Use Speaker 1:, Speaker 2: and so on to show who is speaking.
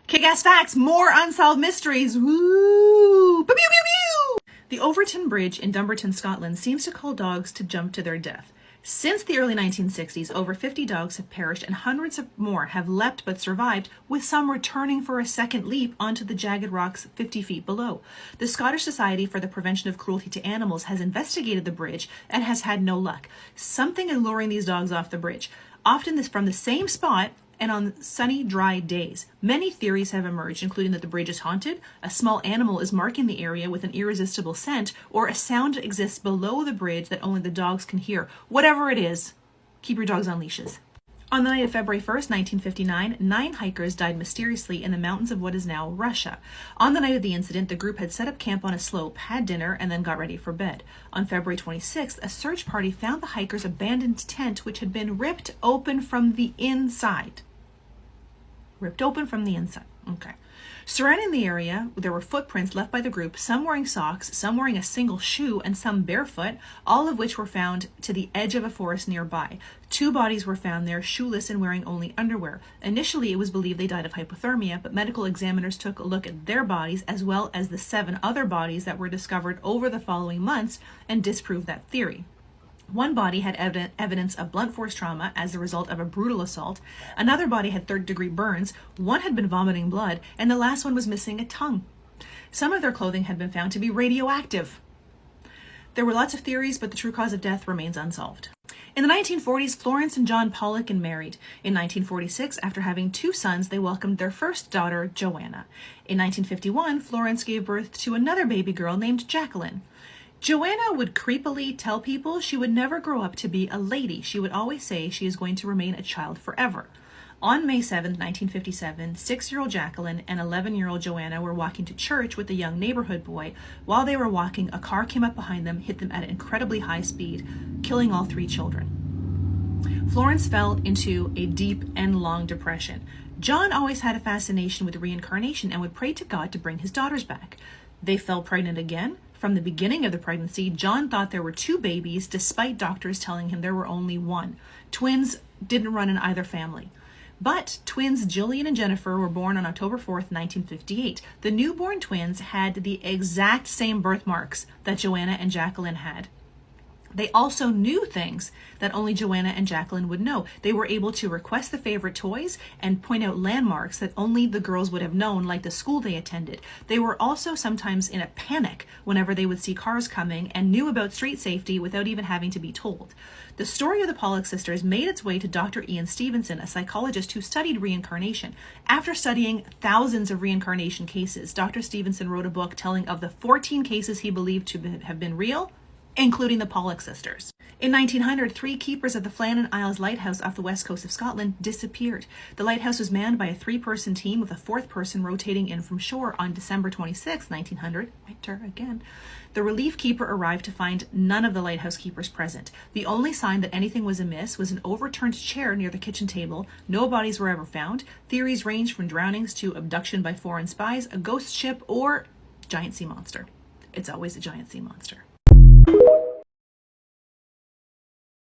Speaker 1: Kick-ass facts, more unsolved mysteries. Woo! Pew, pew, pew, pew! The Overton Bridge in Dumbarton, Scotland seems to call dogs to jump to their death. Since the early 1960s, over 50 dogs have perished and hundreds of more have leapt but survived, with some returning for a second leap onto the jagged rocks 50 feet below. The Scottish Society for the Prevention of Cruelty to Animals has investigated the bridge and has had no luck. Something is luring these dogs off the bridge, often this from the same spot and on sunny, dry days. Many theories have emerged, including that the bridge is haunted, a small animal is marking the area with an irresistible scent, or a sound exists below the bridge that only the dogs can hear. Whatever it is, keep your dogs on leashes. On the night of February 1st, 1959, 9 hikers died mysteriously in the mountains of what is now Russia. On the night of the incident, the group had set up camp on a slope, had dinner, and then got ready for bed. On February 26th, a search party found the hikers' abandoned tent, which had been ripped open from the inside. Ripped open from the inside. Okay. Surrounding the area, there were footprints left by the group, some wearing socks, some wearing a single shoe, and some barefoot, all of which were found to the edge of a forest nearby. 2 bodies were found there, shoeless and wearing only underwear. Initially, it was believed they died of hypothermia, but medical examiners took a look at their bodies as well as the 7 other bodies that were discovered over the following months and disproved that theory. One body had evidence of blunt force trauma as a result of a brutal assault. Another body had third-degree burns. One had been vomiting blood, and the last one was missing a tongue. Some of their clothing had been found to be radioactive. There were lots of theories, but the true cause of death remains unsolved. In the 1940s, Florence and John Pollock married. In 1946, after having 2 sons, they welcomed their first daughter, Joanna. In 1951, Florence gave birth to another baby girl named Jacqueline. Joanna would creepily tell people she would never grow up to be a lady. She would always say she is going to remain a child forever. On May 7, 1957, 6-year-old Jacqueline and 11-year-old Joanna were walking to church with a young neighborhood boy. While they were walking, a car came up behind them, hit them at an incredibly high speed, killing all 3 children. Florence fell into a deep and long depression. John always had a fascination with reincarnation and would pray to God to bring his daughters back. They fell pregnant again. From the beginning of the pregnancy, John thought there were 2 babies, despite doctors telling him there were only 1. Twins didn't run in either family. But twins Jillian and Jennifer were born on October 4th, 1958. The newborn twins had the exact same birthmarks that Joanna and Jacqueline had. They also knew things that only Joanna and Jacqueline would know. They were able to request the favorite toys and point out landmarks that only the girls would have known, like the school they attended. They were also sometimes in a panic whenever they would see cars coming and knew about street safety without even having to be told. The story of the Pollock sisters made its way to Dr. Ian Stevenson, a psychologist who studied reincarnation. After studying thousands of reincarnation cases, Dr. Stevenson wrote a book telling of the 14 cases he believed to have been real, including the Pollock sisters. In 1900, 3 keepers of the Flannan Isles lighthouse off the west coast of Scotland disappeared. The lighthouse was manned by a 3-person team with a 4th person rotating in from shore. On December 26, 1900, winter again, the relief keeper arrived to find none of the lighthouse keepers present. The only sign that anything was amiss was an overturned chair near the kitchen table. No bodies were ever found. Theories range from drownings to abduction by foreign spies, a ghost ship, or giant sea monster. It's always a giant sea monster.